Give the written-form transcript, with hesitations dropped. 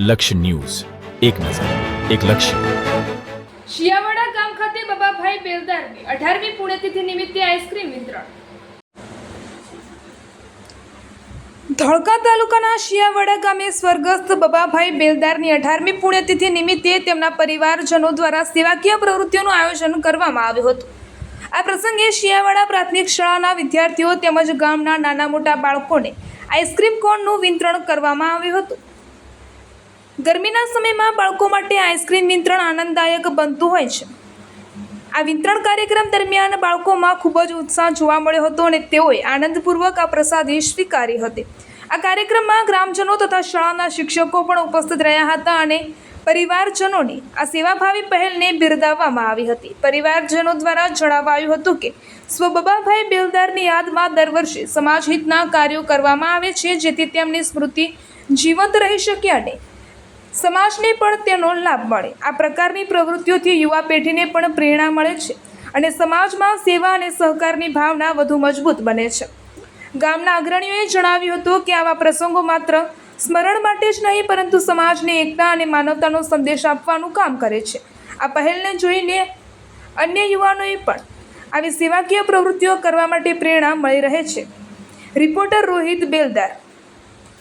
લક્ષ્ય ન્યૂઝ, એક નજર, એક લક્ષ્ય. શિયાવાડા ગામ ખાતે બબાભાઈ બેલદારની 18મી પુણ્યતિથિ નિમિત્તે આઈસ્ક્રીમ વિતરણ. ધોળકા તાલુકાના શિયાવાડા ગામે સ્વર્ગસ્થ બબાભાઈ બેલદારની 18મી પુણ્યતિથિ નિમિત્તે તેમના પરિવારજનો દ્વારા સેવાકીય પ્રવૃત્તિઓનું આયોજન કરવામાં આવ્યું હતું. આ પ્રસંગે શિયાવાડા પ્રાથમિક શાળાના વિદ્યાર્થીઓ તેમજ ગામના નાના મોટા બાળકોને આઈસ્ક્રીમ કોનનું વિતરણ કરવામાં આવ્યું હતું. ગરમીના સમયમાં બાળકો માટે આઈસ્ક્રીમ વિતરણ આનંદદાયક બનતું હોય છે. આ વિતરણ કાર્યક્રમ દરમિયાન બાળકોમાં ખૂબ જ ઉત્સાહ જોવા મળ્યો હતો અને તેઓએ આનંદપૂર્વક આ પ્રસાદી સ્વીકારી હતી. આ કાર્યક્રમમાં ગ્રામજનો તથા શાળાના શિક્ષકો પણ ઉપસ્થિત રહ્યા હતા અને પરિવારજનોની આ સેવાભાવી પહેલને બિરદાવવામાં આવી હતી. પરિવારજનો દ્વારા જણાવાયું હતું કે સ્વ બબાભાઈ બેલદારની યાદમાં દર વર્ષે સમાજહિતના કાર્યો કરવામાં આવે છે, જેથી તેમની સ્મૃતિ જીવંત રહી શકે અને સમાજને પણ તેનો લાભ મળે. આ પ્રકારની પ્રવૃત્તિઓથી યુવા પેઢીને પણ પ્રેરણા મળે છે અને સમાજમાં સેવા અને સહકારની ભાવના વધુ મજબૂત બને છે. ગામના અગ્રણીઓએ જણાવ્યું હતું કે આવા પ્રસંગો માત્ર સ્મરણ માટે જ નહીં, પરંતુ સમાજને એકતા અને માનવતાનો સંદેશ આપવાનું કામ કરે છે. આ પહેલને જોઈને અન્ય યુવાનોએ પણ આવી સેવાકીય પ્રવૃત્તિઓ કરવા માટે પ્રેરણા મળી રહે છે. રિપોર્ટર રોહિત બેલદાર,